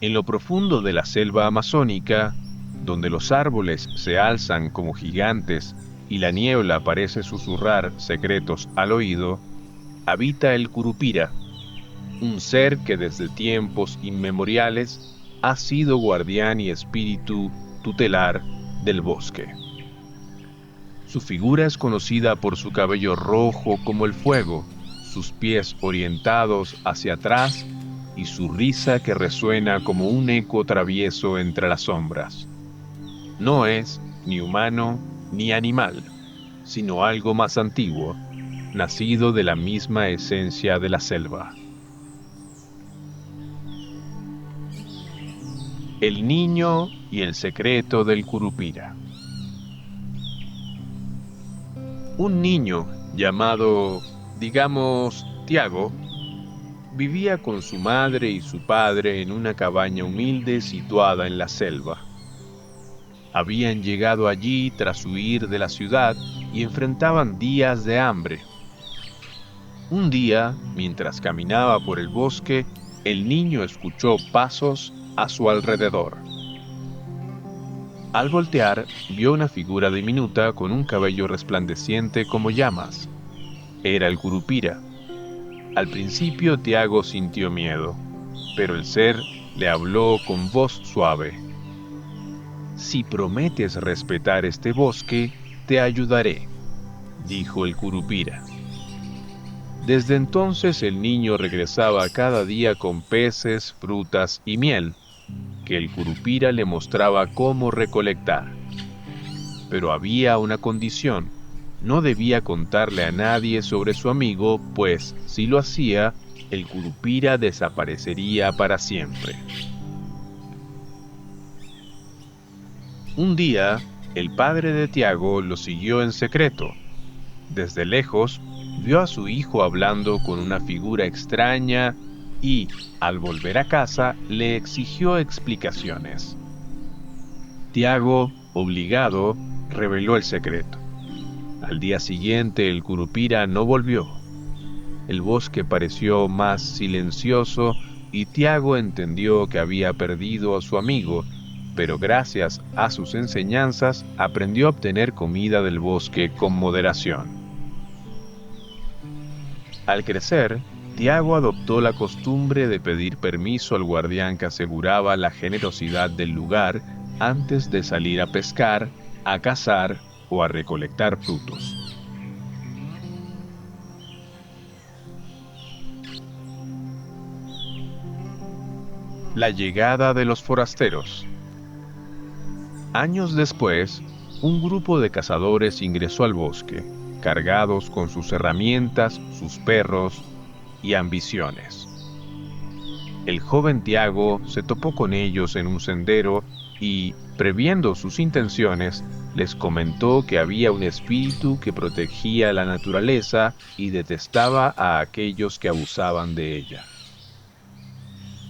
En lo profundo de la selva amazónica, donde los árboles se alzan como gigantes y la niebla parece susurrar secretos al oído, habita el curupira, un ser que desde tiempos inmemoriales ha sido guardián y espíritu tutelar del bosque. Su figura es conocida por su cabello rojo como el fuego, sus pies orientados hacia atrás y su risa que resuena como un eco travieso entre las sombras. No es ni humano ni animal, sino algo más antiguo, nacido de la misma esencia de la selva. El niño y el secreto del curupira. Un niño llamado, digamos, Tiago, vivía con su madre y su padre en una cabaña humilde situada en la selva. Habían llegado allí tras huir de la ciudad y enfrentaban días de hambre. Un día, mientras caminaba por el bosque, el niño escuchó pasos a su alrededor. Al voltear, vio una figura diminuta con un cabello resplandeciente como llamas. Era el curupira. Al principio Tiago sintió miedo, pero el ser le habló con voz suave. «Si prometes respetar este bosque, te ayudaré», dijo el curupira. Desde entonces el niño regresaba cada día con peces, frutas y miel, que el curupira le mostraba cómo recolectar. Pero había una condición: no debía contarle a nadie sobre su amigo, pues si lo hacía, el curupira desaparecería para siempre. Un día, el padre de Tiago lo siguió en secreto. Desde lejos, vio a su hijo hablando con una figura extraña y, al volver a casa, le exigió explicaciones. Tiago, obligado, reveló el secreto. Al día siguiente el curupira no volvió. El bosque pareció más silencioso y Tiago entendió que había perdido a su amigo, pero gracias a sus enseñanzas aprendió a obtener comida del bosque con moderación. Al crecer, Tiago adoptó la costumbre de pedir permiso al guardián que aseguraba la generosidad del lugar antes de salir a pescar, a cazar o a recolectar frutos. La llegada de los forasteros. Años después, un grupo de cazadores ingresó al bosque, cargados con sus herramientas, sus perros y ambiciones. El joven Tiago se topó con ellos en un sendero y, previendo sus intenciones, les comentó que había un espíritu que protegía la naturaleza y detestaba a aquellos que abusaban de ella.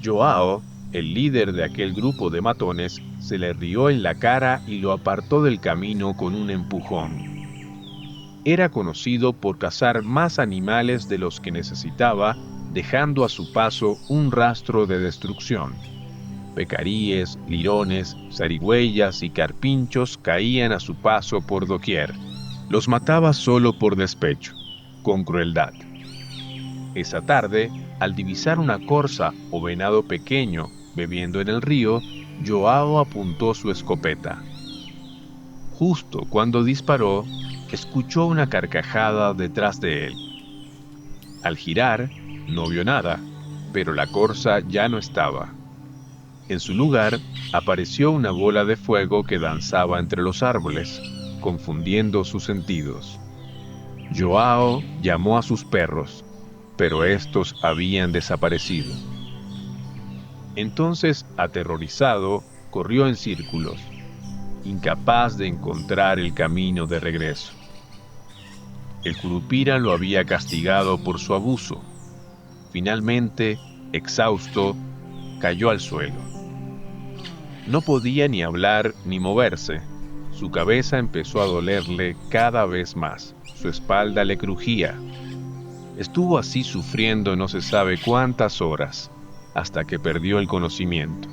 Joao, el líder de aquel grupo de matones, se le rió en la cara y lo apartó del camino con un empujón. Era conocido por cazar más animales de los que necesitaba, dejando a su paso un rastro de destrucción. Pecaríes, lirones, zarigüeyas y carpinchos caían a su paso por doquier. Los mataba solo por despecho, con crueldad. Esa tarde, al divisar una corza o venado pequeño bebiendo en el río, Joao apuntó su escopeta. Justo cuando disparó, escuchó una carcajada detrás de él. Al girar, no vio nada, pero la corza ya no estaba. En su lugar, apareció una bola de fuego que danzaba entre los árboles, confundiendo sus sentidos. Joao llamó a sus perros, pero estos habían desaparecido. Entonces, aterrorizado, corrió en círculos, incapaz de encontrar el camino de regreso. El curupira lo había castigado por su abuso. Finalmente, exhausto, cayó al suelo. No podía ni hablar ni moverse. Su cabeza empezó a dolerle cada vez más. Su espalda le crujía. Estuvo así sufriendo no se sabe cuántas horas. hasta que perdió el conocimiento.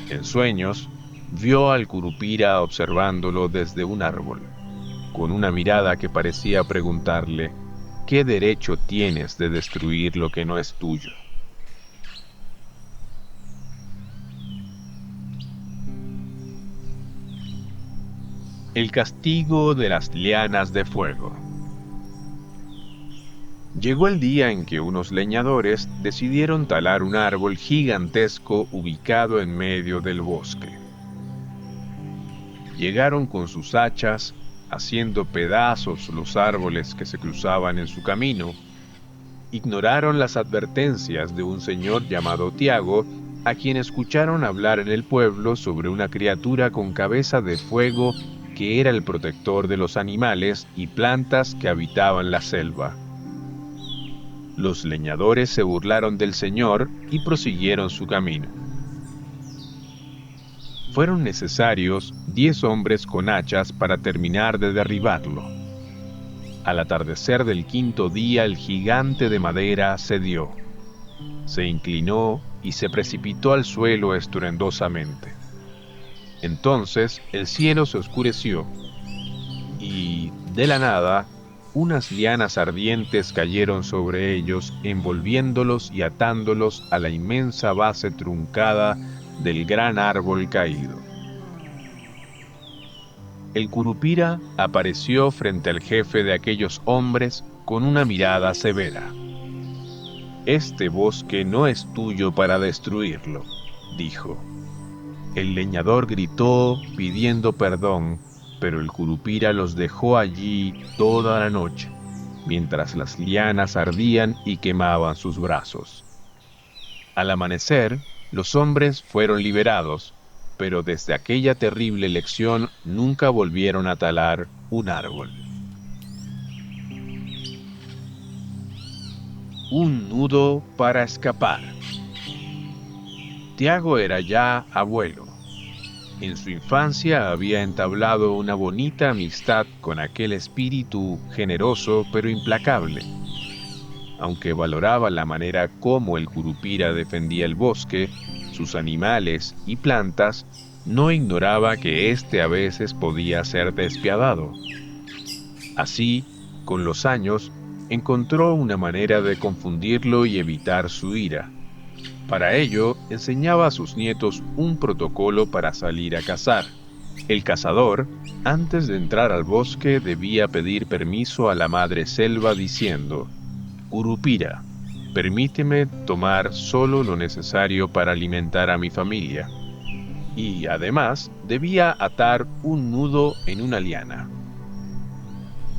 En sueños, vio al Curupira observándolo desde un árbol, con una mirada que parecía preguntarle: ¿qué derecho tienes de destruir lo que no es tuyo? El castigo de las lianas de fuego. Llegó el día en que unos leñadores decidieron talar un árbol gigantesco ubicado en medio del bosque. Llegaron con sus hachas, haciendo pedazos los árboles que se cruzaban en su camino. Ignoraron las advertencias de un señor llamado Tiago, a quien escucharon hablar en el pueblo sobre una criatura con cabeza de fuego que era el protector de los animales y plantas que habitaban la selva. Los leñadores se burlaron del señor y prosiguieron su camino. Fueron necesarios 10 hombres con hachas para terminar de derribarlo. Al atardecer del quinto día, el gigante de madera cedió. Se inclinó y se precipitó al suelo estruendosamente. Entonces el cielo se oscureció y, de la nada, unas lianas ardientes cayeron sobre ellos, envolviéndolos y atándolos a la inmensa base truncada del gran árbol caído. El Curupira apareció frente al jefe de aquellos hombres con una mirada severa. «Este bosque no es tuyo para destruirlo», dijo. El leñador gritó pidiendo perdón, pero el Curupira los dejó allí toda la noche, mientras las lianas ardían y quemaban sus brazos. Al amanecer, los hombres fueron liberados, pero desde aquella terrible lección nunca volvieron a talar un árbol. Un nudo para escapar. Tiago era ya abuelo. En su infancia había entablado una bonita amistad con aquel espíritu generoso pero implacable. Aunque valoraba la manera como el Curupira defendía el bosque, sus animales y plantas, no ignoraba que éste a veces podía ser despiadado. Así, con los años, encontró una manera de confundirlo y evitar su ira. Para ello, enseñaba a sus nietos un protocolo para salir a cazar. El cazador, antes de entrar al bosque, debía pedir permiso a la madre selva diciendo: «Curupira, permíteme tomar solo lo necesario para alimentar a mi familia». Y, además, debía atar un nudo en una liana.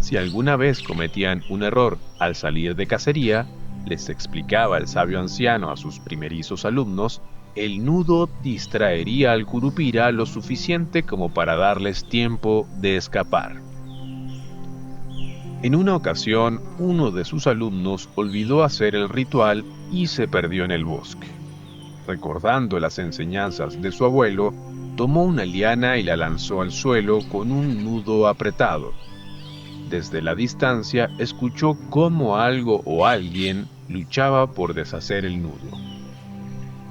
Si alguna vez cometían un error al salir de cacería, les explicaba el sabio anciano a sus primerizos alumnos, el nudo distraería al Curupira lo suficiente como para darles tiempo de escapar. En una ocasión, uno de sus alumnos olvidó hacer el ritual y se perdió en el bosque. Recordando las enseñanzas de su abuelo, tomó una liana y la lanzó al suelo con un nudo apretado. Desde la distancia escuchó cómo algo o alguien luchaba por deshacer el nudo.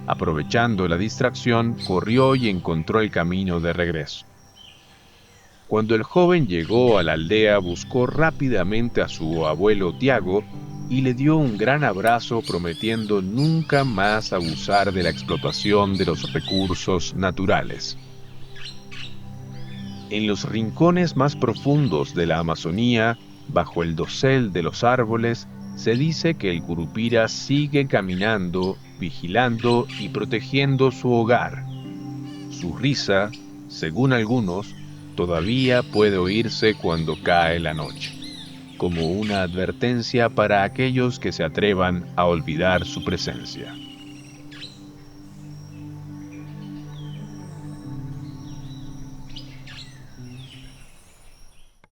Aprovechando la distracción, corrió y encontró el camino de regreso. Cuando el joven llegó a la aldea, buscó rápidamente a su abuelo Tiago y le dio un gran abrazo, prometiendo nunca más abusar de la explotación de los recursos naturales. En los rincones más profundos de la Amazonía, bajo el dosel de los árboles, se dice que el Curupira sigue caminando, vigilando y protegiendo su hogar. Su risa, según algunos, todavía puede oírse cuando cae la noche, como una advertencia para aquellos que se atrevan a olvidar su presencia.